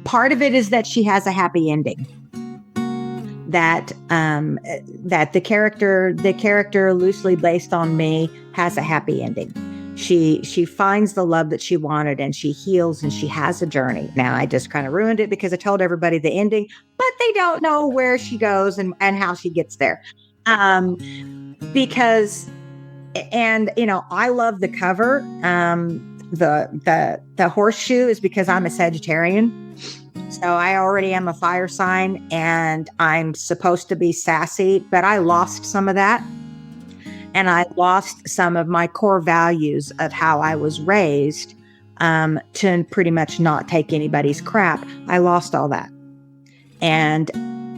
part of it is that she has a happy ending. That the character loosely based on me has a happy ending. She finds the love that she wanted, and she heals, and she has a journey. Now, I just kind of ruined it because I told everybody the ending, but they don't know where she goes and how she gets there. Because, and I love the cover. The horseshoe is because I'm a Sagittarian. So I already am a fire sign, and I'm supposed to be sassy, but I lost some of that. And I lost some of my core values of how I was raised, to pretty much not take anybody's crap. I lost all that. And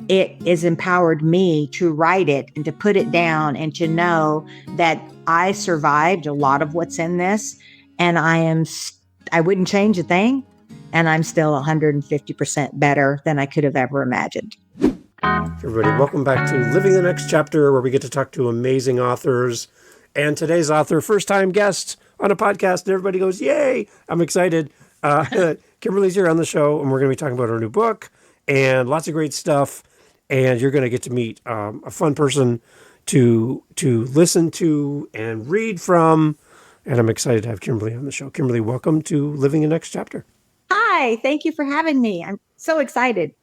it has empowered me to write it and to put it down and to know that I survived a lot of what's in this. And I wouldn't change a thing. And I'm still 150% better than I could have ever imagined. Everybody, welcome back to Living the Next Chapter, where we get to talk to amazing authors. And today's author, first-time guest on a podcast, and everybody goes, yay! I'm excited. Kymberly's here on the show, and we're going to be talking about her new book and lots of great stuff. And you're going to get to meet a fun person to listen to and read from. And I'm excited to have Kymberly on the show. Kymberly, welcome to Living the Next Chapter. Hi, thank you for having me. I'm so excited.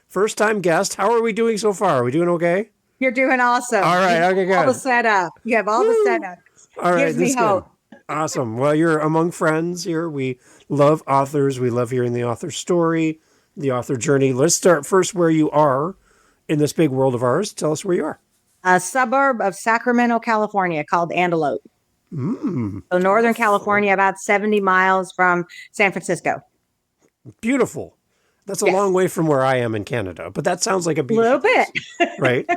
First time guest. How are we doing so far? Are we doing okay? You're doing awesome. All right. Okay, good. All the setup. You have all the setup. All right. Gives me hope. Awesome. Well, you're among friends here. We love authors. We love hearing the author story, the author journey. Let's start first where you are in this big world of ours. Tell us where you are. A suburb of Sacramento, California, called Antelope. So Northern California, about 70 miles from San Francisco. Beautiful. That's a long way from where I am in Canada, but that sounds like a little bit. Right?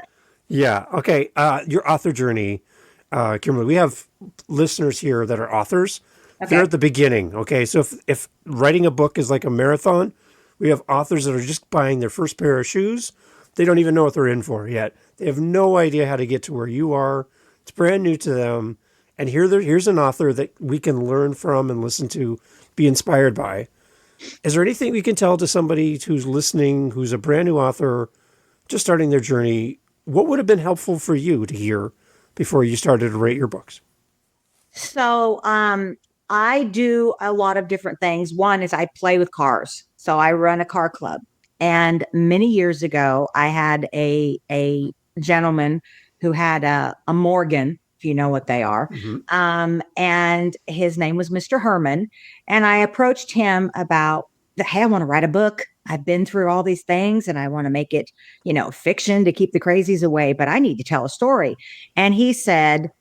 Yeah. Okay. Your author journey, Kymberly, we have listeners here that are authors. Okay. They're at the beginning. Okay. So if writing a book is like a marathon, we have authors that are just buying their first pair of shoes. They don't even know what they're in for yet. They have no idea how to get to where you are. It's brand new to them. And here's an author that we can learn from and listen to, be inspired by. Is there anything we can tell to somebody who's listening, who's a brand new author, just starting their journey? What would have been helpful for you to hear before you started to write your books? So I do a lot of different things. One is I play with cars. So I run a car club. And many years ago, I had a gentleman who had a Morgan, if you know what they are. Mm-hmm. And his name was Mr. Herman. And I approached him about, hey, I want to write a book. I've been through all these things and I want to make it, fiction to keep the crazies away, but I need to tell a story. And he said,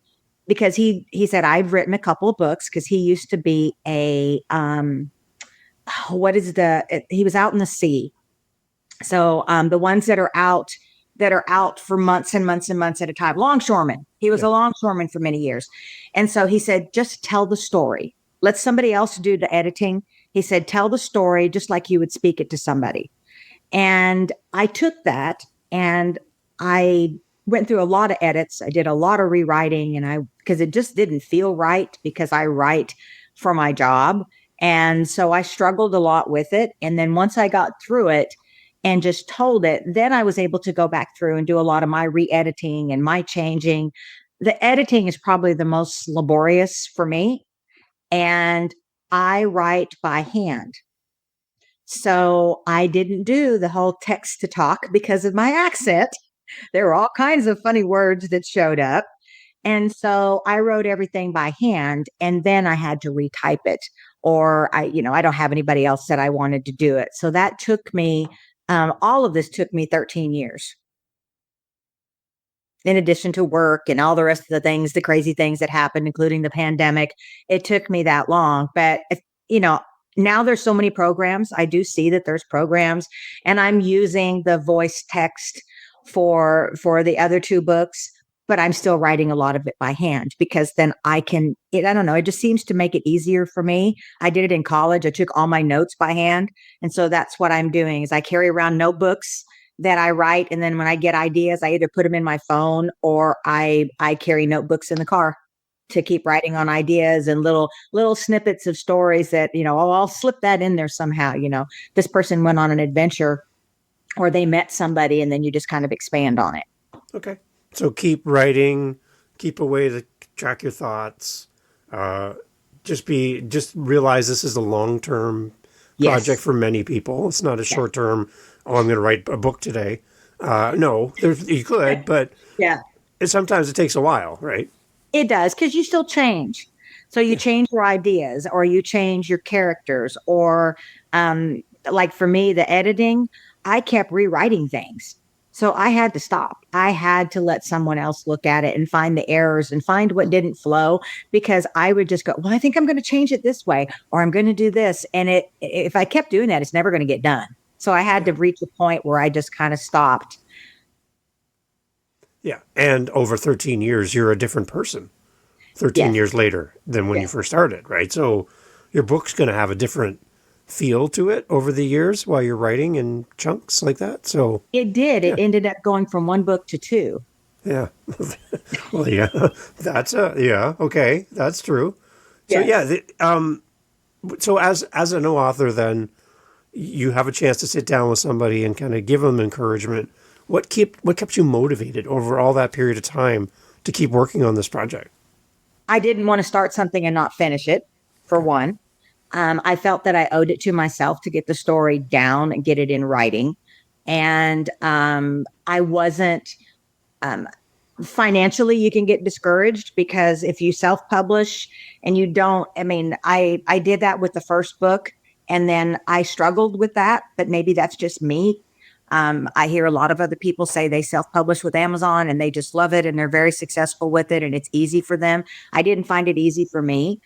because he said, I've written a couple of books, because he used to be he was out in the sea. So the ones that are out for months and months and months at a time, longshoreman. He was a longshoreman for many years. And so he said, just tell the story. Let somebody else do the editing. He said, tell the story just like you would speak it to somebody. And I took that and I went through a lot of edits. I did a lot of rewriting because it just didn't feel right, because I write for my job. And so I struggled a lot with it. And then once I got through it and just told it, then I was able to go back through and do a lot of my re-editing and my changing. The editing is probably the most laborious for me. And I write by hand. So I didn't do the whole text to talk because of my accent. There were all kinds of funny words that showed up. And so I wrote everything by hand, and then I had to retype it, or I don't have anybody else that I wanted to do it. So that took me, all of this took me 13 years. In addition to work and all the rest of the things, the crazy things that happened, including the pandemic, it took me that long. But, now there's so many programs. I do see that there's programs, and I'm using the voice text for the other two books, but I'm still writing a lot of it by hand, because then I don't know, it just seems to make it easier for me. I did it in college. I took all my notes by hand. And so that's what I'm doing, is I carry around notebooks that I write. And then when I get ideas, I either put them in my phone or I carry notebooks in the car to keep writing on ideas and little snippets of stories that, I'll slip that in there somehow. This person went on an adventure or they met somebody, and then you just kind of expand on it. Okay. So keep writing, keep a way to track your thoughts. Just realize this is a long-term project for many people. It's not a short-term, oh, I'm going to write a book today. No, you could, but sometimes it takes a while, right? It does, because you still change. So you change your ideas, or you change your characters, or like for me, the editing, I kept rewriting things. So I had to stop. I had to let someone else look at it and find the errors and find what didn't flow, because I would just go, well, I think I'm going to change it this way, or I'm going to do this. And if I kept doing that, it's never going to get done. So I had to reach a point where I just kind of stopped. Yeah. And over 13 years, you're a different person 13 years later than when you first started, right? So your book's going to have a different feel to it over the years while you're writing in chunks like that. So it did. It ended up going from one book to two. Yeah. Well, yeah, okay. That's true. So so as an author, then you have a chance to sit down with somebody and kind of give them encouragement. What kept you motivated over all that period of time to keep working on this project? I didn't want to start something and not finish it, for one. I felt that I owed it to myself to get the story down and get it in writing. And I wasn't financially, you can get discouraged, because if you self-publish and you don't, I did that with the first book, and then I struggled with that, but maybe that's just me. I hear a lot of other people say they self-publish with Amazon and they just love it and they're very successful with it and it's easy for them. I didn't find it easy for me.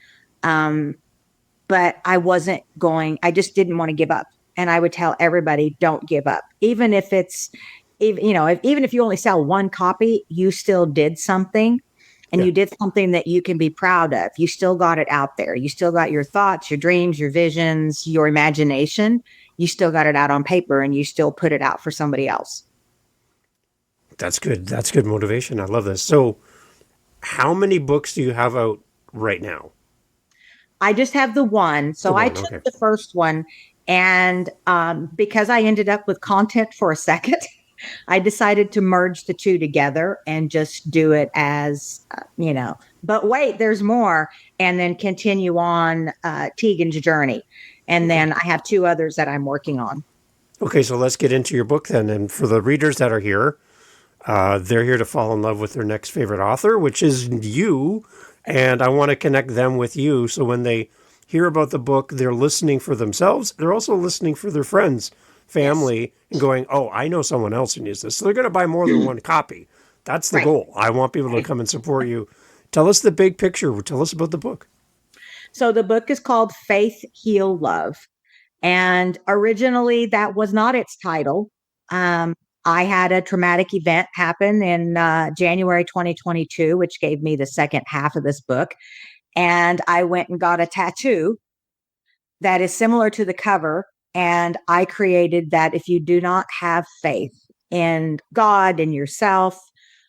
But I just didn't want to give up. And I would tell everybody, don't give up. Even if you only sell one copy, you still did something, and you did something that you can be proud of. You still got it out there. You still got your thoughts, your dreams, your visions, your imagination. You still got it out on paper, and you still put it out for somebody else. That's good. That's good motivation. I love this. So how many books do you have out right now? I just have the one. So I took the first one, and because I ended up with content for a second, I decided to merge the two together and just do it as, but wait, there's more, and then continue on Tegan's journey. And then I have two others that I'm working on. Okay, so let's get into your book then. And for the readers that are here, they're here to fall in love with their next favorite author, which is you. And I want to connect them with you. So when they hear about the book, they're listening for themselves. They're also listening for their friends, family, and going, oh, I know someone else who needs this. So they're going to buy more than one copy. That's the goal. I want people to come and support you. Tell us the big picture. Tell us about the book. So the book is called Faith, Heal, Love. And originally that was not its title. I had a traumatic event happen in January 2022, which gave me the second half of this book. And I went and got a tattoo that is similar to the cover. And I created that if you do not have faith in God and yourself,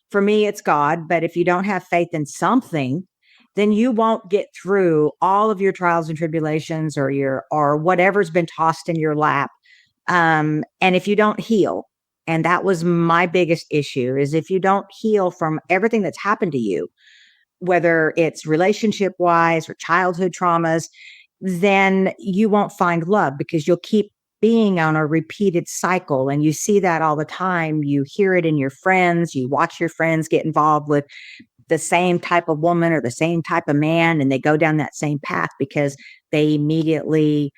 for me, it's God. But if you don't have faith in something, then you won't get through all of your trials and tribulations or whatever's been tossed in your lap. And if you don't heal, and that was my biggest issue, is if you don't heal from everything that's happened to you, whether it's relationship wise or childhood traumas, then you won't find love, because you'll keep being on a repeated cycle. And you see that all the time. You hear it in your friends. You watch your friends get involved with the same type of woman or the same type of man, and they go down that same path because they immediately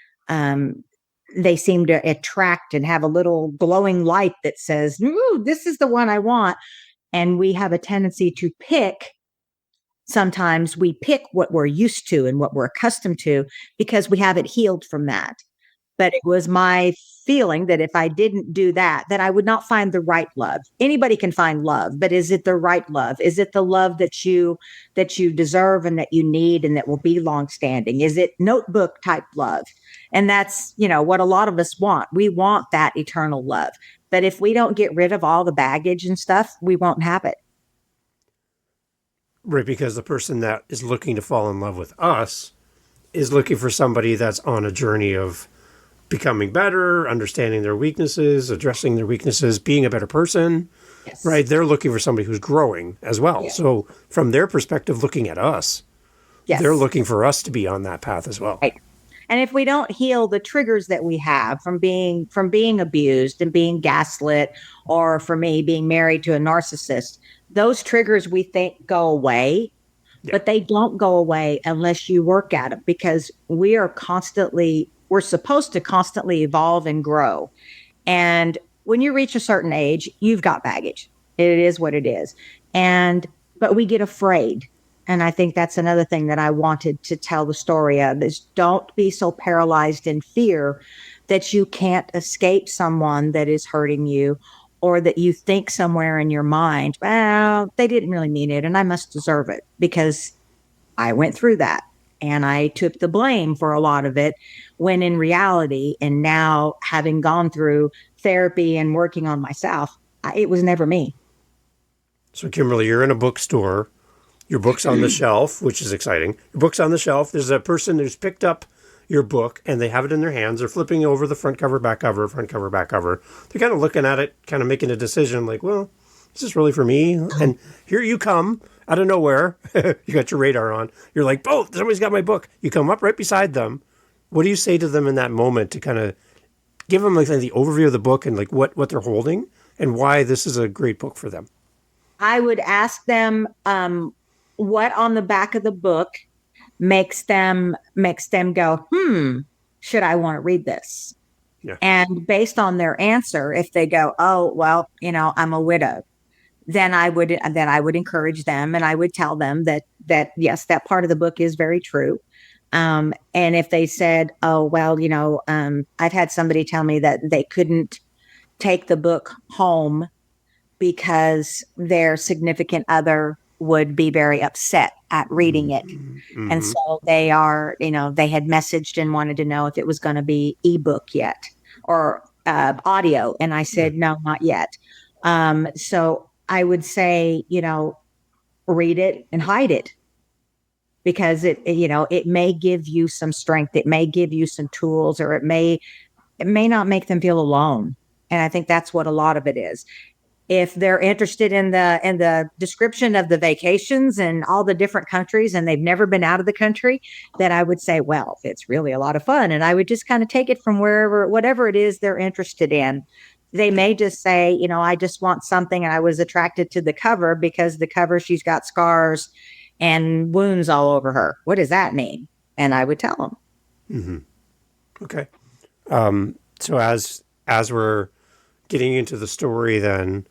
they seem to attract and have a little glowing light that says, ooh, this is the one I want. And we have a tendency to sometimes we pick what we're used to and what we're accustomed to because we haven't healed from that. But it was my feeling that if I didn't do that, that I would not find the right love. Anybody can find love, but is it the right love? Is it the love that you deserve and that you need and that will be longstanding? Is it notebook type love? And that's, what a lot of us want. We want that eternal love. But if we don't get rid of all the baggage and stuff, we won't have it. Right, because the person that is looking to fall in love with us is looking for somebody that's on a journey of becoming better, understanding their weaknesses, addressing their weaknesses, being a better person, Yes. right? They're looking for somebody who's growing as well. Yeah. So from their perspective, looking at us, they're Yes. looking for us to be on that path as well. Right. And if we don't heal the triggers that we have from being abused and being gaslit, or for me being married to a narcissist, those triggers we think go away, Yeah. but they don't go away unless you work at them, because we're supposed to constantly evolve and grow. And when you reach a certain age, you've got baggage. It is what it is. But we get afraid. And I think that's another thing that I wanted to tell the story of, is don't be so paralyzed in fear that you can't escape someone that is hurting you, or that you think somewhere in your mind, well, they didn't really mean it and I must deserve it because I went through that and I took the blame for a lot of it, when in reality, and now having gone through therapy and working on myself, it was never me. So, Kymberly, you're in a bookstore. Your book's on the shelf, which is exciting. Your book's on the shelf. There's a person who's picked up your book and they have it in their hands. They're flipping over the front cover, back cover, front cover, back cover. They're kind of looking at it, kind of making a decision like, well, is this really for me? And here you come out of nowhere. You got your radar on. You're like, oh, somebody's got my book. You come up right beside them. What do you say to them in that moment to kind of give them like the overview of the book and like what they're holding and why this is a great book for them? I would ask them what on the back of the book makes them go, should I want to read this? Yeah. And based on their answer, if they go, oh, well, I'm a widow, then I would encourage them, and I would tell them that yes, that part of the book is very true. And if they said, oh, well, I've had somebody tell me that they couldn't take the book home because their significant other would be very upset at reading it. Mm-hmm. And so they had messaged and wanted to know if it was going to be ebook yet, or audio. And I said, no, not yet. So I would say, read it and hide it, because it may give you some strength. It may give you some tools, or it may not make them feel alone. And I think that's what a lot of it is. If they're interested in the description of the vacations and all the different countries, and they've never been out of the country, then I would say, well, it's really a lot of fun. And I would just kind of take it from whatever it is they're interested in. They may just say, I just want something. And I was attracted to the cover because the cover, she's got scars and wounds all over her. What does that mean? And I would tell them. Mm-hmm. Okay. So as we're getting into the story, then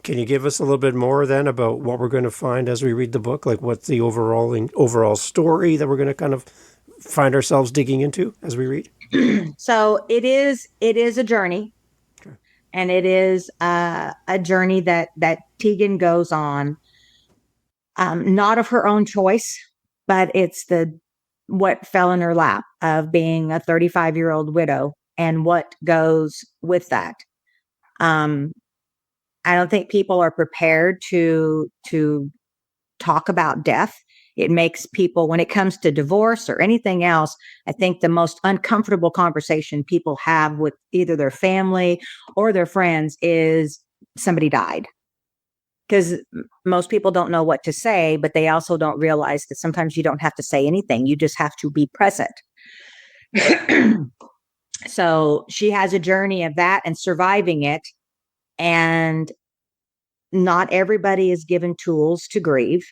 can you give us a little bit more then about what we're going to find as we read the book? Like what's the overall story that we're going to kind of find ourselves digging into as we read? So it is a journey. Okay. And it is a journey that Tegan goes on, not of her own choice, but it's what fell in her lap of being a 35-year-old widow and what goes with that. I don't think people are prepared to talk about death. It makes people, when it comes to divorce or anything else, I think the most uncomfortable conversation people have with either their family or their friends is somebody died. Because most people don't know what to say, but they also don't realize that sometimes you don't have to say anything. You just have to be present. So she has a journey of that and surviving it. And not everybody is given tools to grieve,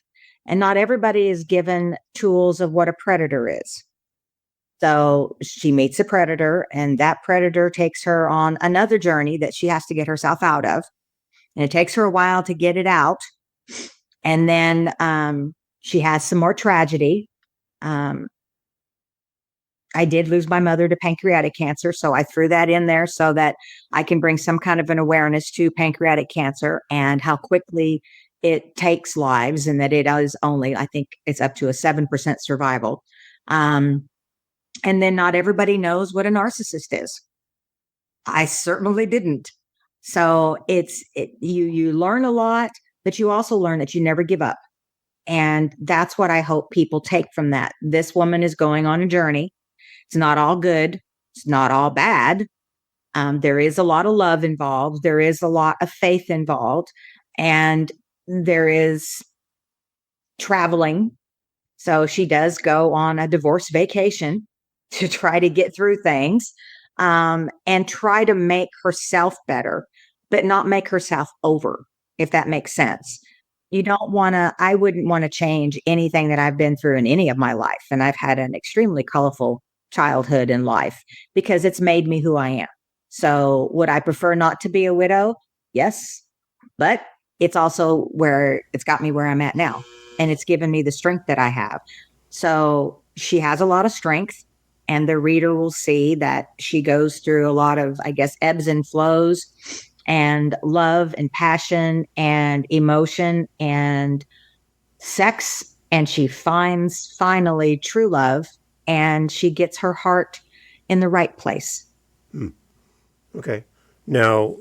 and not everybody is given tools of what a predator is. So she meets a predator, and that predator takes her on another journey that she has to get herself out of. And it takes her a while to get it out. And then she has some more tragedy. I did lose my mother to pancreatic cancer, so I threw that in there so that I can bring some kind of an awareness to pancreatic cancer and how quickly it takes lives, and that it is only, I think it's up to a 7% survival. And then not everybody knows what a narcissist is. I certainly didn't. So you learn a lot, but you also learn that you never give up. And that's what I hope people take from that. This woman is going on a journey. It's not all good. It's not all bad. There is a lot of love involved. There is a lot of faith involved. And there is traveling. So she does go on a divorce vacation to try to get through things, and try to make herself better, but not make herself over, if that makes sense. You don't want to, I wouldn't want to change anything that I've been through in any of my life. And I've had an extremely colorful childhood and life because it's made me who I am. So would I prefer not to be a widow? Yes. But it's also where it's got me where I'm at now. And it's given me the strength that I have. So she has a lot of strength. And the reader will see that she goes through a lot of, I guess, ebbs and flows, and love and passion and emotion and sex. And she finds finally true love, and she gets her heart in the right place. Okay. Now,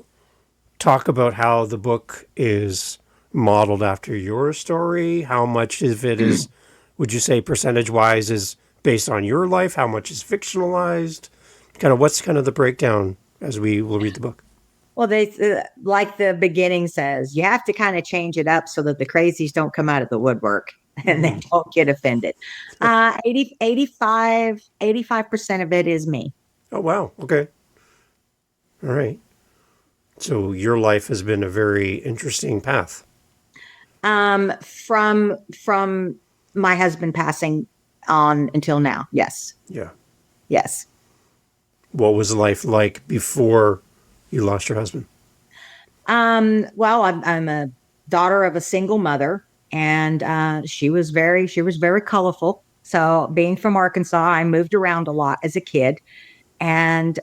talk about how the book is modeled after your story. How much of it is, would you say, percentage-wise, is based on your life? How much is fictionalized? Kind of what's kind of the breakdown as we will read the book? Well, they like the beginning says, you have to kind of change it up so that the crazies don't come out of the woodwork and they don't get offended. 85% of it is me. Oh, wow. Okay. All right. So your life has been a very interesting path. From my husband passing on until now. Yes. Yeah. Yes. What was life like before you lost your husband? Well, I'm a daughter of a single mother, and she was very colorful. So being from Arkansas, I moved around a lot as a kid. And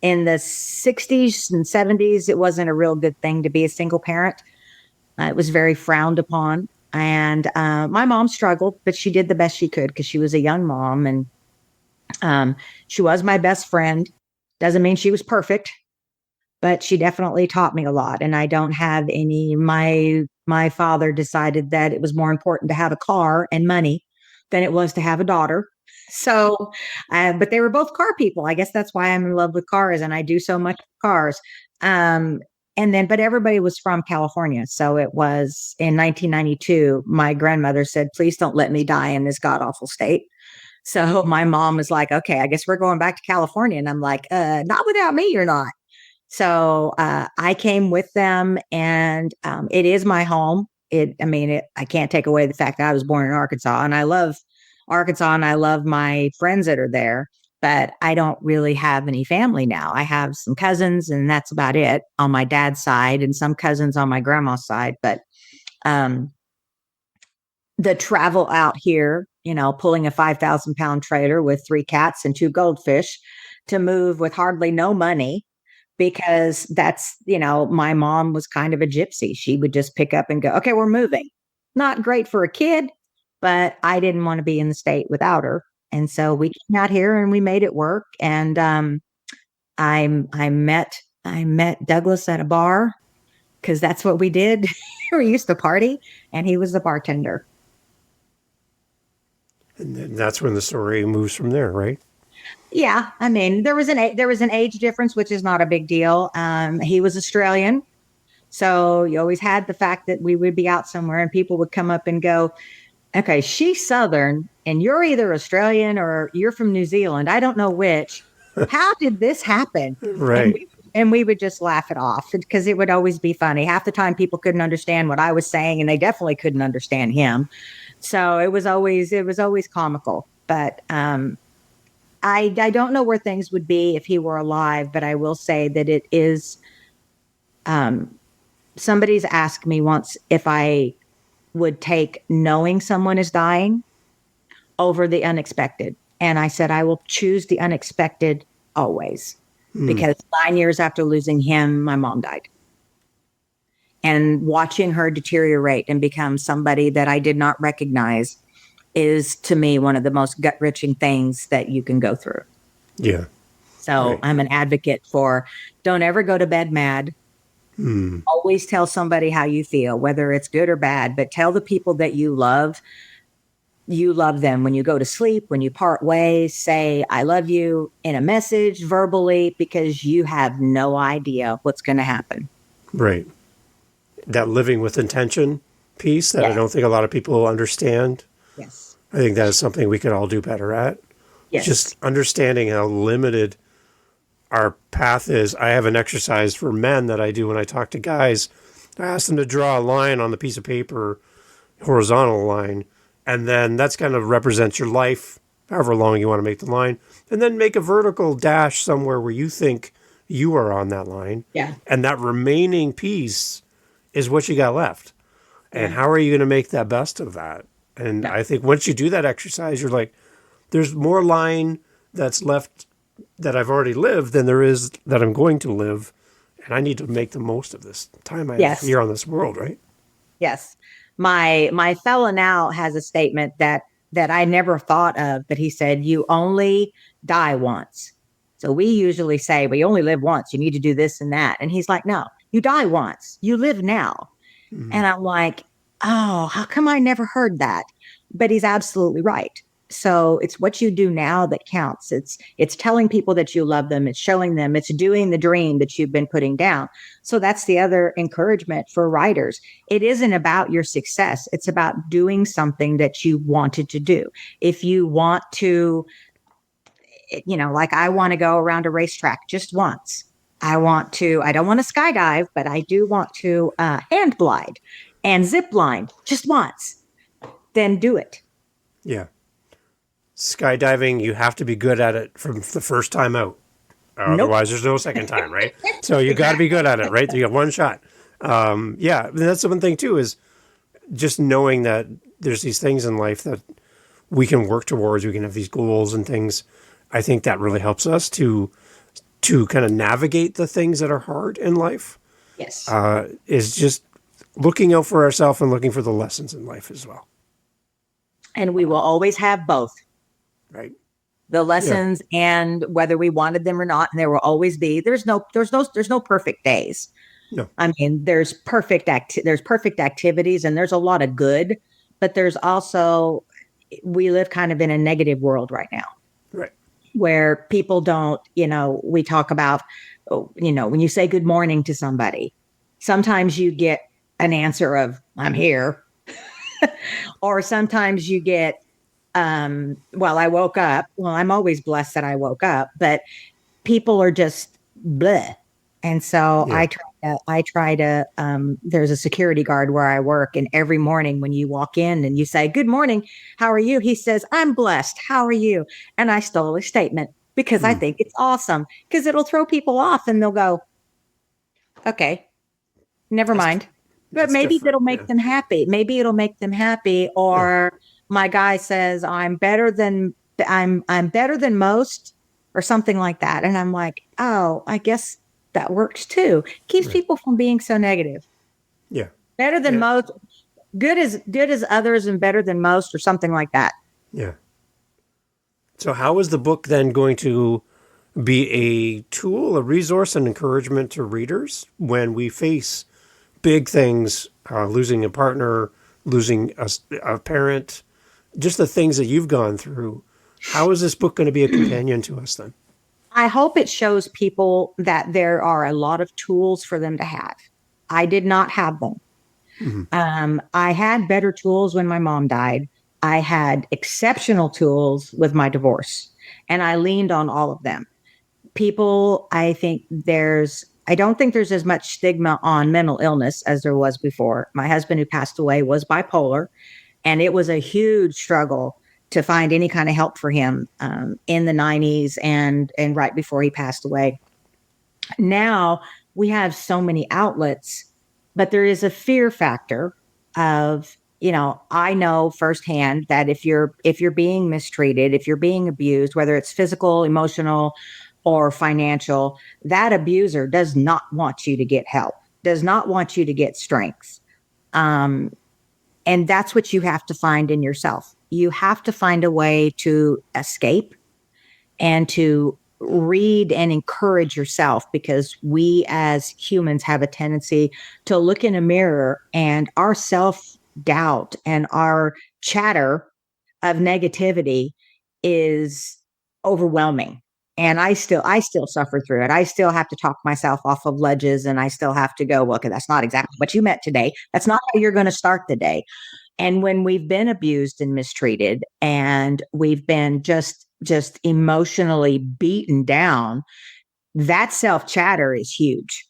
in the 60s and 70s, it wasn't a real good thing to be a single parent. It was very frowned upon. And my mom struggled, but she did the best she could because she was a young mom. And she was my best friend. Doesn't mean she was perfect, but she definitely taught me a lot. And I don't have any, my father decided that it was more important to have a car and money than it was to have a daughter. So, but they were both car people. I guess that's why I'm in love with cars and I do so much with cars. But everybody was from California. So it was in 1992, my grandmother said, please don't let me die in this god awful state. So my mom was like, okay, I guess we're going back to California. And I'm like, not without me, you're not. So I came with them, and it is my home. I can't take away the fact that I was born in Arkansas, and I love Arkansas, and I love my friends that are there. But I don't really have any family now. I have some cousins, and that's about it on my dad's side, and some cousins on my grandma's side. But the travel out here, pulling a 5,000-pound trailer with 3 cats and 2 goldfish to move with hardly no money, because that's, my mom was kind of a gypsy. She would just pick up and go, okay, we're moving. Not great for a kid, but I didn't want to be in the state without her. And so we came out here and we made it work. And I met Douglas at a bar, because that's what we did. We used to party, and he was the bartender. And that's when the story moves from there, right? Yeah, there was an age difference, which is not a big deal. He was Australian, so you always had the fact that we would be out somewhere and people would come up and go, "Okay, she's Southern, and you're either Australian or you're from New Zealand. I don't know which. How did this happen?" Right. And we would just laugh it off because it would always be funny. Half the time, people couldn't understand what I was saying, and they definitely couldn't understand him. So it was always comical. But I don't know where things would be if he were alive, but I will say that it is. Somebody's asked me once if I would take knowing someone is dying over the unexpected, and I said I will choose the unexpected always, because 9 years after losing him, my mom died. And watching her deteriorate and become somebody that I did not recognize is, to me, one of the most gut-wrenching things that you can go through. Yeah. So Right. I'm an advocate for don't ever go to bed mad. Always tell somebody how you feel, whether it's good or bad, but tell the people that you love them. When you go to sleep, when you part ways, say, I love you in a message verbally, because you have no idea what's going to happen. Right. That living with intention piece that I Yes. don't think a lot of people understand. Yes. I think that is something we could all do better at. Yes. Just understanding how limited our path is. I have an exercise for men that I do when I talk to guys. I ask them to draw a line on the piece of paper, horizontal line, and then that's kind of represents your life, however long you want to make the line, and then make a vertical dash somewhere where you think you are on that line. Yeah. And that remaining piece is what you got left. And Yeah. how are you going to make the best of that? And Yeah. I think once you do that exercise, you're like, there's more line that's left that I've already lived than there is that I'm going to live. And I need to make the most of this time I have Yes. here on this world, right? Yes. My fellow now has a statement that I never thought of, but he said, you only die once. So we usually say we only live once. You need to do this and that. And he's like, no, you die once. You live now. And I'm like, oh, how come I never heard that? But he's absolutely right. So it's what you do now that counts. It's telling people that you love them. It's showing them. It's doing the dream that you've been putting down. So that's the other encouragement for writers. It isn't about your success. It's about doing something that you wanted to do. If you want to, like I want to go around a racetrack just once. I don't want to skydive, but I do want to hand glide and zip line just once. Then do it. Yeah. Skydiving, you have to be good at it from the first time out. Nope. Otherwise, there's no second time, right? So you got to be good at it, right? You got one shot. Yeah, that's the one thing too is just knowing that there's these things in life that we can work towards. We can have these goals and things. I think that really helps us to kind of navigate the things that are hard in life. Yes. Is just looking out for ourselves and looking for the lessons in life as well. And we will always have both. Right. The lessons and whether we wanted them or not, and there will always be. There's no perfect days. No. I mean, there's perfect activities, and there's a lot of good, but there's also, we live kind of in a negative world right now. Right. Where people don't, we talk about, when you say good morning to somebody, sometimes you get an answer of, I'm here. Or sometimes you get, well, I woke up. Well, I'm always blessed that I woke up, but people are just bleh. And so I try to, there's a security guard where I work, and every morning when you walk in and you say, good morning, how are you? He says, I'm blessed. How are you? And I stole his statement because I think it's awesome, because it'll throw people off and they'll go, okay, never mind. But maybe it'll make them happy. Maybe it'll make them happy. Or my guy says, I'm better than most, or something like that. And I'm like, oh, I guess that works too. Keeps people from being so negative. Yeah. Better than most, good as others, and better than most, or something like that. Yeah. So how is the book then going to be a tool, a resource, and encouragement to readers when we face big things, losing a partner, losing a parent, just the things that you've gone through? How is this book going to be a companion to us then? I hope it shows people that there are a lot of tools for them to have. I did not have them. I had better tools when my mom died. I had exceptional tools with my divorce, and I leaned on all of them. People, I don't think there's as much stigma on mental illness as there was before. My husband, who passed away, was bipolar, and it was a huge struggle to find any kind of help for him in the 90s and right before he passed away. Now we have so many outlets, but there is a fear factor of, I know firsthand that if you're being mistreated, if you're being abused, whether it's physical, emotional, or financial, that abuser does not want you to get help, does not want you to get strength. And that's what you have to find in yourself. You have to find a way to escape and to read and encourage yourself, because we as humans have a tendency to look in a mirror, and our self-doubt and our chatter of negativity is overwhelming. And I still suffer through it. I still have to talk myself off of ledges, and I still have to go, well, okay, that's not exactly what you meant today. That's not how you're going to start the day. And when we've been abused and mistreated, and we've been just emotionally beaten down, that self chatter is huge.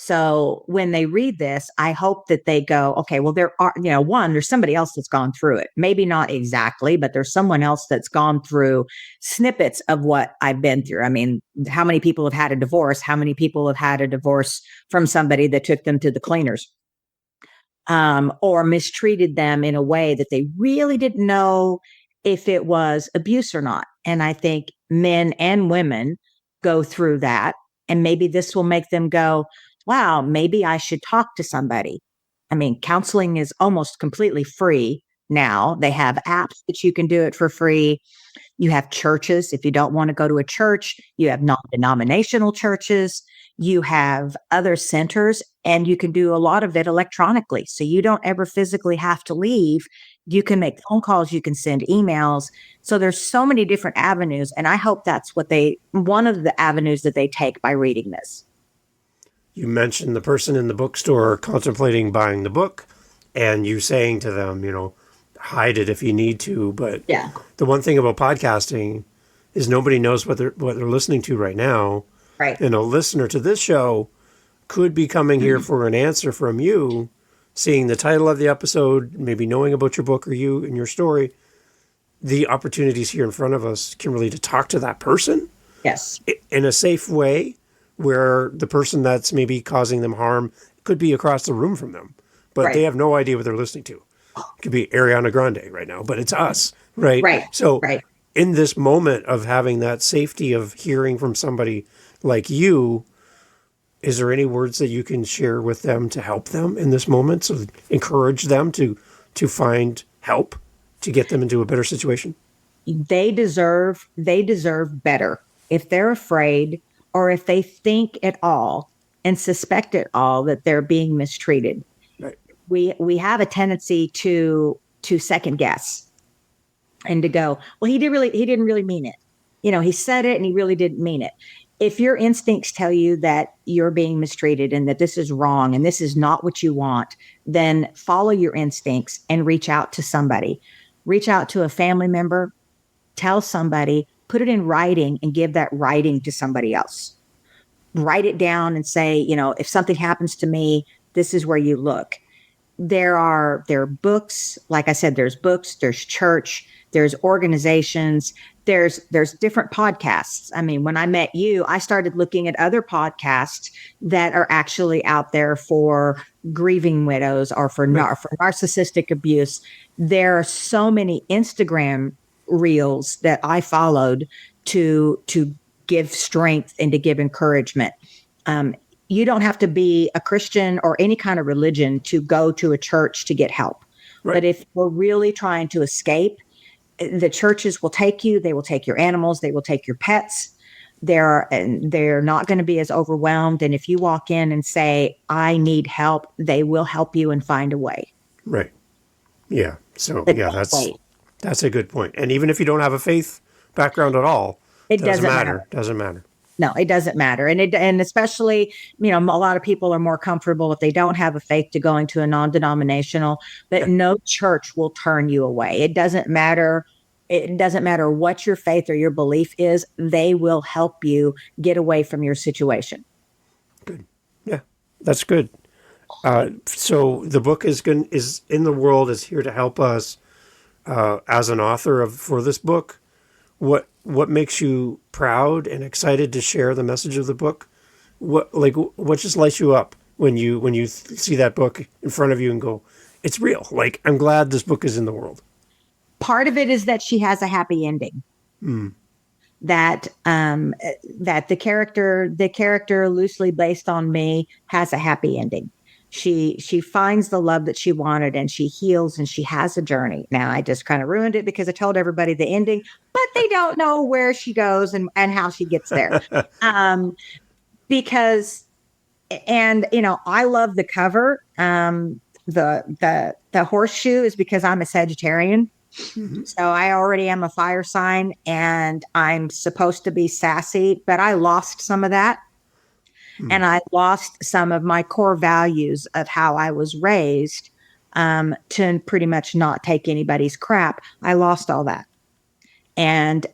So when they read this, I hope that they go, okay, well, there are, one, there's somebody else that's gone through it. Maybe not exactly, but there's someone else that's gone through snippets of what I've been through. I mean, how many people have had a divorce? How many people have had a divorce from somebody that took them to the cleaners? Or mistreated them in a way that they really didn't know if it was abuse or not. And I think men and women go through that. And maybe this will make them go, wow, maybe I should talk to somebody. I mean, counseling is almost completely free now. They have apps that you can do it for free. You have churches. If you don't want to go to a church, you have non-denominational churches. You have other centers, and you can do a lot of it electronically. So you don't ever physically have to leave. You can make phone calls, you can send emails. So there's so many different avenues. And I hope that's one of the avenues that they take by reading this. You mentioned the person in the bookstore contemplating buying the book, and you saying to them, hide it if you need to. But yeah, the one thing about podcasting is nobody knows what they're listening to right now. Right. And a listener to this show could be coming here for an answer from you, seeing the title of the episode, maybe knowing about your book or you and your story. The opportunities here in front of us, Kymberly, to talk to that person. Yes. In a safe way, where the person that's maybe causing them harm could be across the room from them, but they have no idea what they're listening to. It could be Ariana Grande right now, but it's us, right? Right. So in this moment of having that safety of hearing from somebody like you, is there any words that you can share with them to help them in this moment? So encourage them to find help, to get them into a better situation? They deserve better. If they're afraid, or if they think at all and suspect at all that they're being mistreated, right, we have a tendency to second guess and to go, well, he didn't really mean it. He said it and he really didn't mean it. If your instincts tell you that you're being mistreated and that this is wrong and this is not what you want, then follow your instincts and reach out to somebody. Reach out to a family member, tell somebody, put it in writing, and give that writing to somebody else. Write it down and say, if something happens to me, this is where you look. There are books. Like I said, there's books, there's church, there's organizations, there's different podcasts. I mean, when I met you, I started looking at other podcasts that are actually out there for grieving widows or for narcissistic abuse. There are so many Instagram reels that I followed to give strength and to give encouragement. You don't have to be a Christian or any kind of religion to go to a church to get help. Right. But if we're really trying to escape, the churches will take you. They will take your animals. They will take your pets. They're not going to be as overwhelmed. And if you walk in and say, I need help, they will help you and find a way. Right. Yeah. So, that's a good point. And even if you don't have a faith background at all, it doesn't matter. Doesn't matter. No, it doesn't matter. And especially, a lot of people are more comfortable if they don't have a faith to going to a non-denominational, but no church will turn you away. It doesn't matter. It doesn't matter what your faith or your belief is. They will help you get away from your situation. Good. Yeah, that's good. So the book is in the world, is here to help us. As an author for this book, what makes you proud and excited to share the message of the book? What just lights you up when you see that book in front of you and go, it's real. Like, I'm glad this book is in the world. Part of it is that she has a happy ending. That the character loosely based on me has a happy ending. She finds the love that she wanted, and she heals, and she has a journey. Now I just kind of ruined it because I told everybody the ending, but they don't know where she goes and how she gets there. Because and I love the cover. The horseshoe is because I'm a Sagittarian. Mm-hmm. So I already am a fire sign, and I'm supposed to be sassy, but I lost some of that. And I lost some of my core values of how I was raised, to pretty much not take anybody's crap. I lost all that. And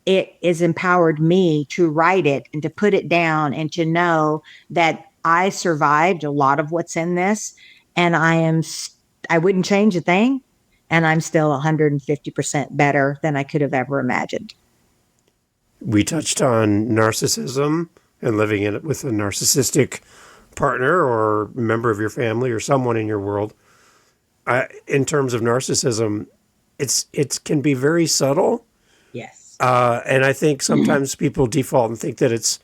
it has empowered me to write it and to put it down and to know that I survived a lot of what's in this. And I wouldn't change a thing. And I'm still 150% better than I could have ever imagined. We touched on narcissism and living in it with a narcissistic partner or member of your family or someone in your world. In terms of narcissism, it can be very subtle. Yes. And I think sometimes people default and think that it's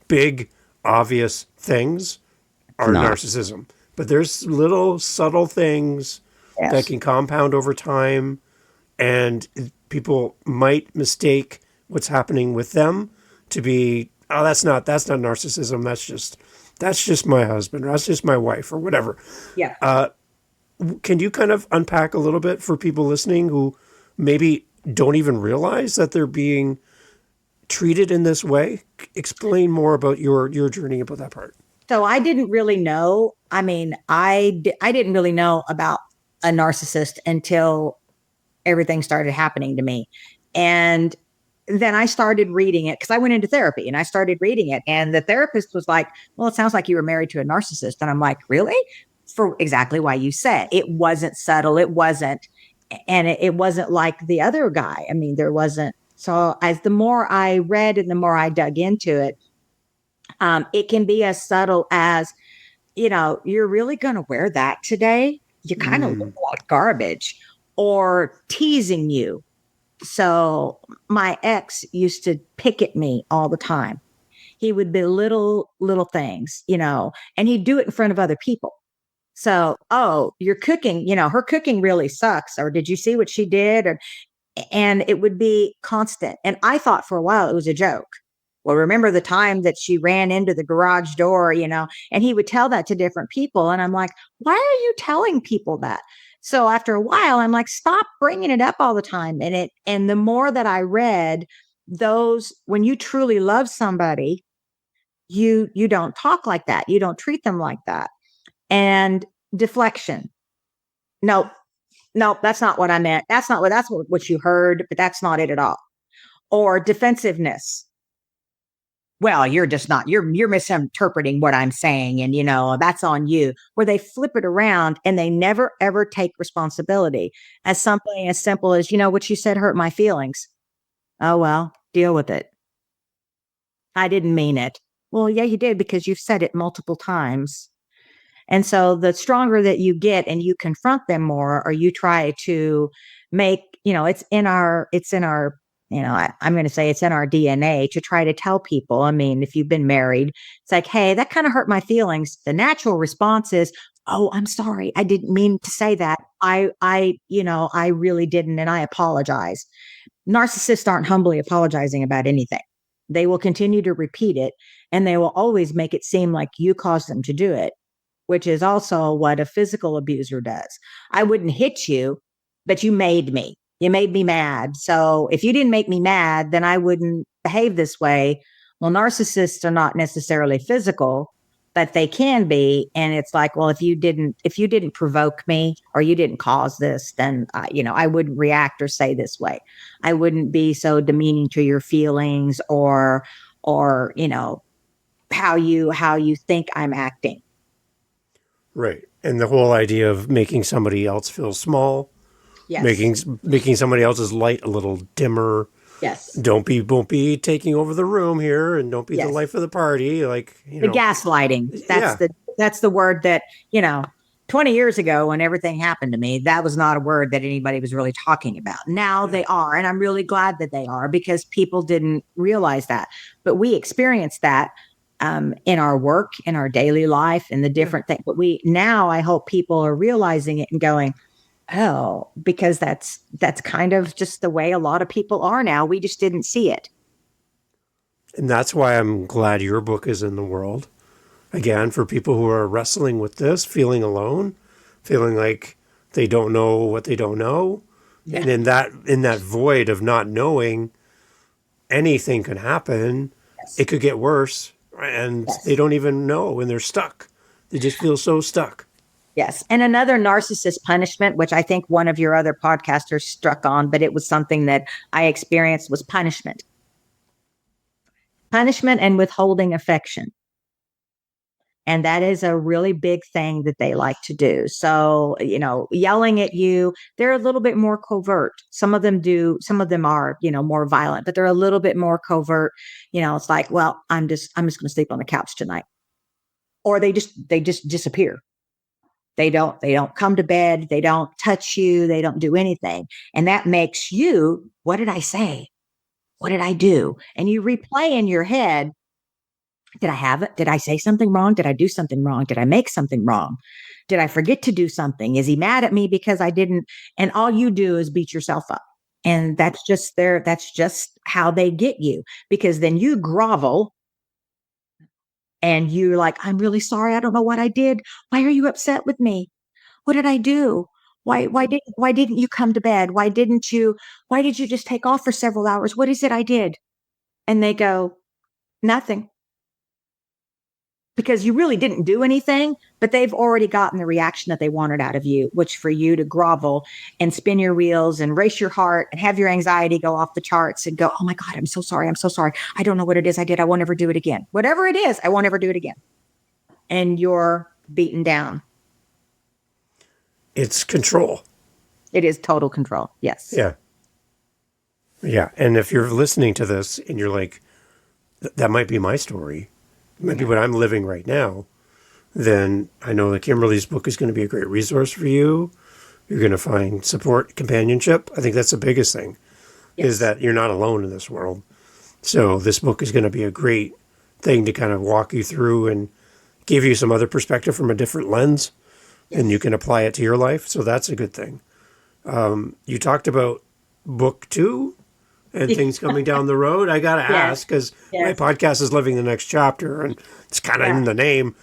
big, obvious things are narcissism. But there's little subtle things that can compound over time, and people might mistake what's happening with them to be, oh, that's not narcissism. That's just my husband, or that's just my wife, or whatever. Yeah. Can you kind of unpack a little bit for people listening who maybe don't even realize that they're being treated in this way? Explain more about your journey about that part. So I didn't really know. I mean, I didn't really know about a narcissist until everything started happening to me. And then I started reading it because I went into therapy and I started reading it. And the therapist was like, well, it sounds like you were married to a narcissist. And I'm like, really? For exactly why you said. It wasn't subtle. It wasn't. And it wasn't like the other guy. I mean, there wasn't. So as the more I read and the more I dug into it, it can be as subtle as, you're really going to wear that today? You kind of look like garbage, or teasing you. So my ex used to pick at me all the time. He would belittle little things, and he'd do it in front of other people. So, oh, you're cooking, her cooking really sucks. Or did you see what she did? And it would be constant. And I thought for a while it was a joke. Well, remember the time that she ran into the garage door, and he would tell that to different people. And I'm like, why are you telling people that? So after a while, I'm like, stop bringing it up all the time. And the more that I read when you truly love somebody, you don't talk like that. You don't treat them like that. And deflection. Nope. Nope. That's not what I meant. That's what you heard, but that's not it at all. Or defensiveness. Well, you're misinterpreting what I'm saying. And, that's on you, where they flip it around and they never, ever take responsibility as something as simple as, what you said hurt my feelings. Oh, well, deal with it. I didn't mean it. Well, yeah, you did, because you've said it multiple times. And so the stronger that you get and you confront them more, or you try to make, it's in our, I'm going to say it's in our DNA to try to tell people. I mean, if you've been married, it's like, hey, that kind of hurt my feelings. The natural response is, oh, I'm sorry. I didn't mean to say that. I really didn't. And I apologize. Narcissists aren't humbly apologizing about anything. They will continue to repeat it, and they will always make it seem like you caused them to do it, which is also what a physical abuser does. I wouldn't hit you, but you made me. You made me mad. So if you didn't make me mad, then I wouldn't behave this way. Well, narcissists are not necessarily physical, but they can be. And it's like, well, if you didn't provoke me, or you didn't cause this, then I wouldn't react or say this way. I wouldn't be so demeaning to your feelings, or how you think I'm acting. Right. And the whole idea of making somebody else feel small, Yes. making somebody else's light a little dimmer. Yes. Won't be taking over the room here, and don't be the life of the party. Like, the gaslighting. That's the word that, 20 years ago, when everything happened to me, that was not a word that anybody was really talking about. Now they are. And I'm really glad that they are, because people didn't realize that. But we experienced that. in our work, in our daily life, and the different things. But I hope people are realizing it and going, oh, because that's kind of just the way a lot of people are now. We just didn't see it. And that's why I'm glad your book is in the world. Again, for people who are wrestling with this, feeling alone, feeling like they don't know what they don't know. Yeah. And in that void of not knowing, anything can happen. Yes. It could get worse, and yes. They don't even know, and they're stuck. They just feel so stuck. Yes. And another narcissist punishment, which I think one of your other podcasters struck on, but it was something that I experienced, was punishment. Punishment and withholding affection. And that is a really big thing that they like to do. So, yelling at you, they're a little bit more covert. Some of them are, more violent, but they're a little bit more covert. It's like, well, I'm just going to sleep on the couch tonight. Or they just disappear. They don't come to bed. They don't touch you. They don't do anything. And that makes you, what did I say? What did I do? And you replay in your head, did I have it? Did I say something wrong? Did I do something wrong? Did I make something wrong? Did I forget to do something? Is he mad at me because I didn't? And all you do is beat yourself up. And that's just how they get you, because then you grovel and you're like, I'm really sorry. I don't know what I did. Why are you upset with me? What did I do? Why didn't you come to bed? Why did you just take off for several hours? What is it I did? And they go, nothing. Because you really didn't do anything, but they've already gotten the reaction that they wanted out of you, which for you to grovel and spin your wheels and race your heart and have your anxiety go off the charts and go, oh my God, I'm so sorry. I'm so sorry. I don't know what it is I did. I won't ever do it again. Whatever it is, I won't ever do it again. And you're beaten down. It's control. It is total control. Yes. Yeah. Yeah. And if you're listening to this and you're like, that might be my story, maybe what I'm living right now, then I know that Kymberly's book is going to be a great resource for you. You're going to find support, companionship. I think that's the biggest thing, is that you're not alone in this world. So this book is going to be a great thing to kind of walk you through and give you some other perspective from a different lens, and you can apply it to your life. So that's a good thing. You talked about book 2 and things coming down the road. I got to ask, because my podcast is Living the Next Chapter, and it's kind of in the name.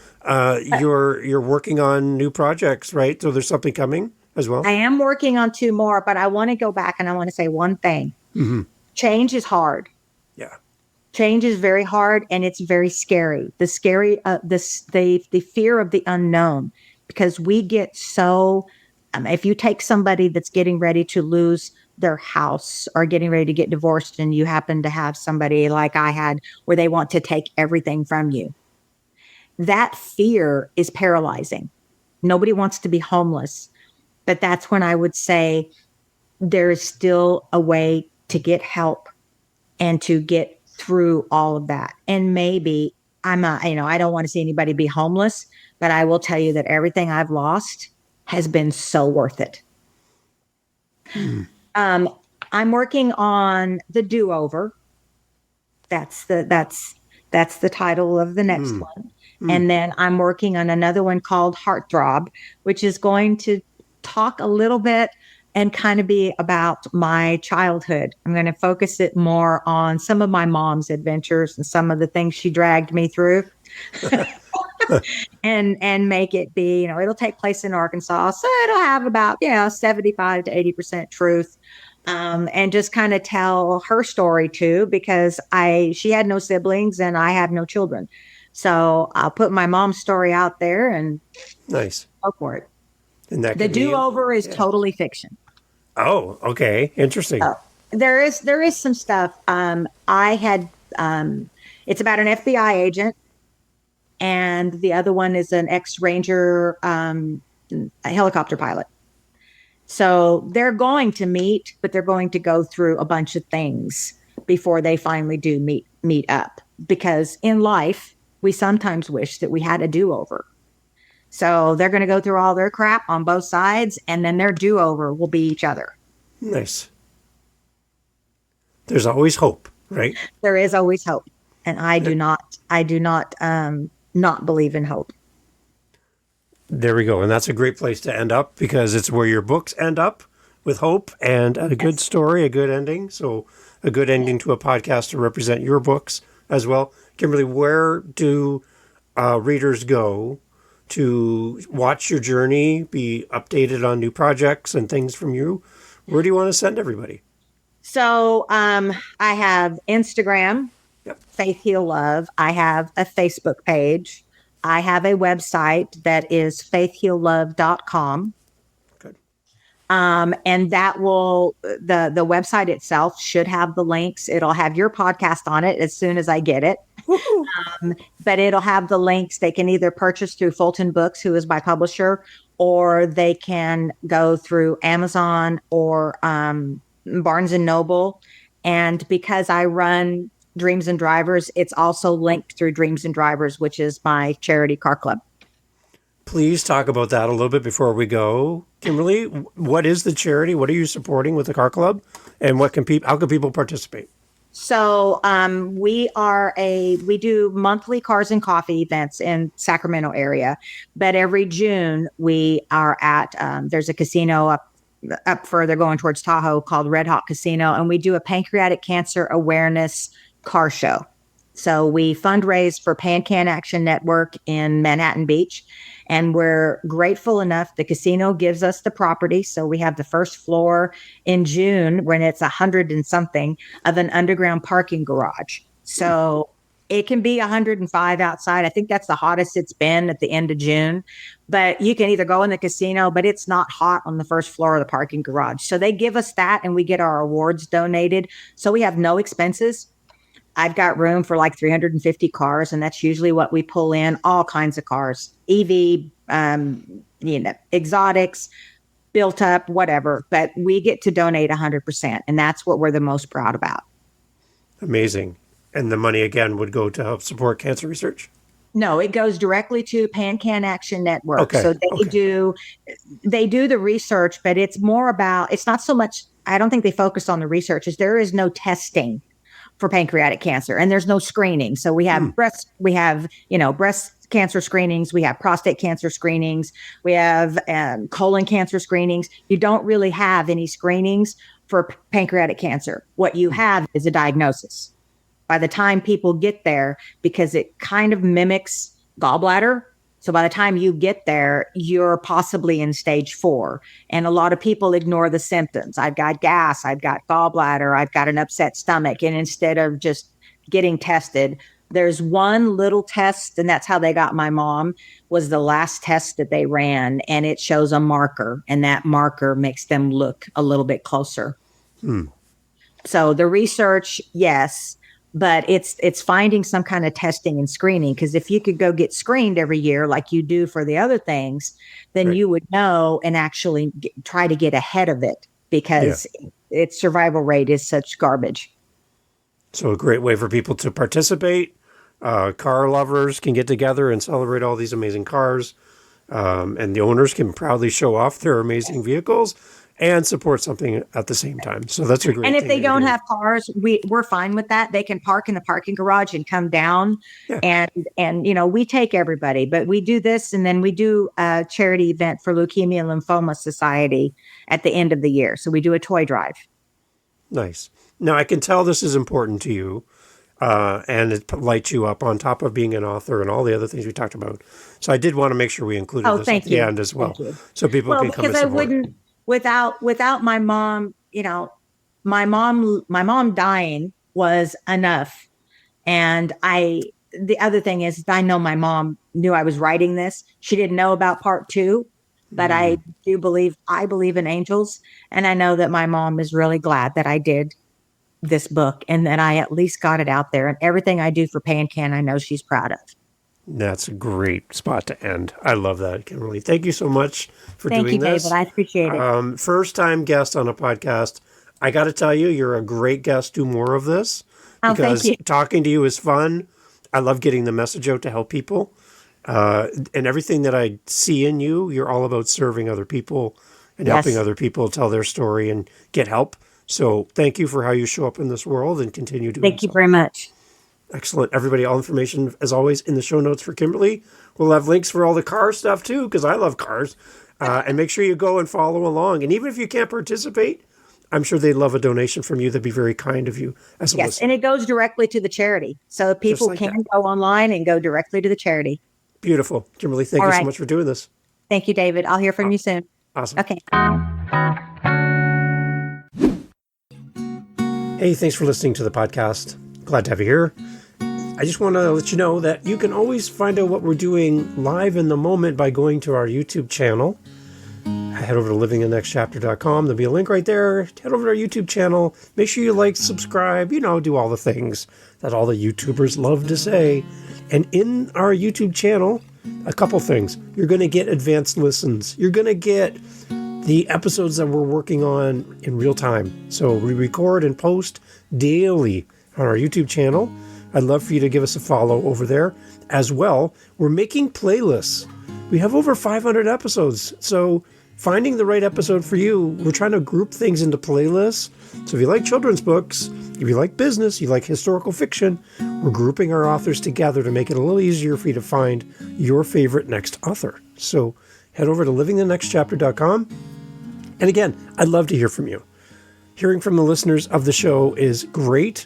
You're working on new projects, right? So there's something coming as well? I am working on 2 more, but I want to go back and I want to say one thing. Mm-hmm. Change is hard. Yeah. Change is very hard, and it's very scary. The fear of the unknown, because we get so, if you take somebody that's getting ready to lose their house or getting ready to get divorced, and you happen to have somebody like I had where they want to take everything from you, that fear is paralyzing. Nobody wants to be homeless, but that's when I would say there is still a way to get help and to get through all of that. And maybe I don't want to see anybody be homeless, but I will tell you that everything I've lost has been so worth it. I'm working on The Do-Over. That's the title of the next one. And then I'm working on another one called Heartthrob, which is going to talk a little bit and kind of be about my childhood. I'm going to focus it more on some of my mom's adventures and some of the things she dragged me through. and make it be, it'll take place in Arkansas. So it'll have about, 75 to 80% truth. And just kind of tell her story too, because she had no siblings and I have no children. So I'll put my mom's story out there and nice. Go for it. And that The Do-Over is totally fiction. Oh, okay. Interesting. There is some stuff. I had, it's about an FBI agent, and the other one is an ex-Ranger, a helicopter pilot. So they're going to meet, but they're going to go through a bunch of things before they finally do meet up. Because in life, we sometimes wish that we had a do-over. So they're going to go through all their crap on both sides, and then their do-over will be each other. Nice. There's always hope, right? There is always hope. and I do not believe in hope. There we go. And that's a great place to end up because it's where your books end up with hope and a good story, a good ending. So a good ending to a podcast to represent your books as well. Kymberly, where do readers go to watch your journey, be updated on new projects and things from you? Where do you want to send everybody? So I have Instagram, Yep. Faith Heal Love. I have a Facebook page. I have a website that is faithheallove.com. Good. And that will, the website itself should have the links. It'll have your podcast on it as soon as I get it. But it'll have the links. They can either purchase through Fulton Books, who is my publisher, or they can go through Amazon or Barnes and Noble. And because I run Dreams and Drivers, it's also linked through Dreams and Drivers, which is my charity car club. Please talk about that a little bit before we go. Kymberly, what is the charity? What are you supporting with the car club? And how can people participate? So we do monthly Cars and Coffee events in Sacramento area, but every June we are at there's a casino up further going towards Tahoe called Red Hawk Casino, and we do a pancreatic cancer awareness car show. So we fundraise for PanCan Action Network in Manhattan Beach, and we're grateful enough. The casino gives us the property. So we have the first floor in June when it's 100 and something of an underground parking garage. So it can be 105 outside. I think that's the hottest it's been at the end of June. But you can either go in the casino, but it's not hot on the first floor of the parking garage. So they give us that and we get our awards donated. So we have no expenses. I've got room for like 350 cars, and that's usually what we pull in, all kinds of cars, EV, exotics, built up, whatever. But we get to donate 100%, and that's what we're the most proud about. Amazing. And the money, again, would go to help support cancer research? No, it goes directly to PanCan Action Network. Okay. So they do the research, but it's more about, it's not so much, I don't think they focus on the research, as there is no testing for pancreatic cancer, and there's no screening. So we have breast cancer screenings, we have prostate cancer screenings, we have colon cancer screenings. You don't really have any screenings for pancreatic cancer. What you have is a diagnosis. By the time people get there, because it kind of mimics gallbladder, so by the time you get there, you're possibly in stage 4. And a lot of people ignore the symptoms. I've got gas, I've got gallbladder, I've got an upset stomach. And instead of just getting tested, there's one little test, and that's how they got my mom, was the last test that they ran. And it shows a marker, and that marker makes them look a little bit closer. So the research, yes. But it's finding some kind of testing and screening, because if you could go get screened every year like you do for the other things, then you would know and actually try to get ahead of it, because its survival rate is such garbage. So a great way for people to participate. Car lovers can get together and celebrate all these amazing cars. And the owners can proudly show off their amazing vehicles and support something at the same time. So that's a great thing. And if they don't have cars, we're fine with that. They can park in the parking garage and come down. And we take everybody, but we do this, and then we do a charity event for Leukemia and Lymphoma Society at the end of the year. So we do a toy drive. Nice. Now I can tell this is important to you. And it lights you up on top of being an author and all the other things we talked about. So I did want to make sure we included this at the end as well. So people can come and support. Without my mom, my mom dying was enough. And the other thing is, I know my mom knew I was writing this. She didn't know about part 2, but I believe in angels. And I know that my mom is really glad that I did this book and that I at least got it out there, and everything I do for PanCan, I know she's proud of. That's a great spot to end. I love that, Kymberly. Thank you so much for doing this. Thank you, David. I appreciate it. First time guest on a podcast. I got to tell you, you're a great guest. Do more of this, because thank you. Talking to you is fun. I love getting the message out to help people. And everything that I see in you, you're all about serving other people and helping other people tell their story and get help. So thank you for how you show up in this world and continue doing so. Thank you very much. Excellent. Everybody, all information, as always, in the show notes for Kymberly. We'll have links for all the car stuff, too, because I love cars. And make sure you go and follow along. And even if you can't participate, I'm sure they'd love a donation from you. That'd be very kind of you as a listener. And it goes directly to the charity. So people can go online and go directly to the charity. Beautiful. Kymberly, thank you so much for doing this. Thank you, David. I'll hear from you soon. Awesome. Okay. Hey, thanks for listening to the podcast. Glad to have you here. I just want to let you know that you can always find out what we're doing live in the moment by going to our YouTube channel. Head over to livingthenextchapter.com. There'll be a link right there. Head over to our YouTube channel. Make sure you like, subscribe, do all the things that all the YouTubers love to say. And in our YouTube channel, a couple things. You're going to get advanced listens. You're going to get the episodes that we're working on in real time. So we record and post daily on our YouTube channel. I'd love for you to give us a follow over there. As well, we're making playlists. We have over 500 episodes. So finding the right episode for you, we're trying to group things into playlists. So if you like children's books, if you like business, you like historical fiction, we're grouping our authors together to make it a little easier for you to find your favorite next author. So head over to livingthenextchapter.com. And again, I'd love to hear from you. Hearing from the listeners of the show is great.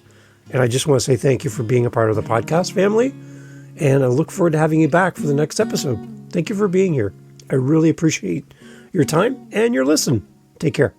And I just want to say thank you for being a part of the podcast family. And I look forward to having you back for the next episode. Thank you for being here. I really appreciate your time and your listen. Take care.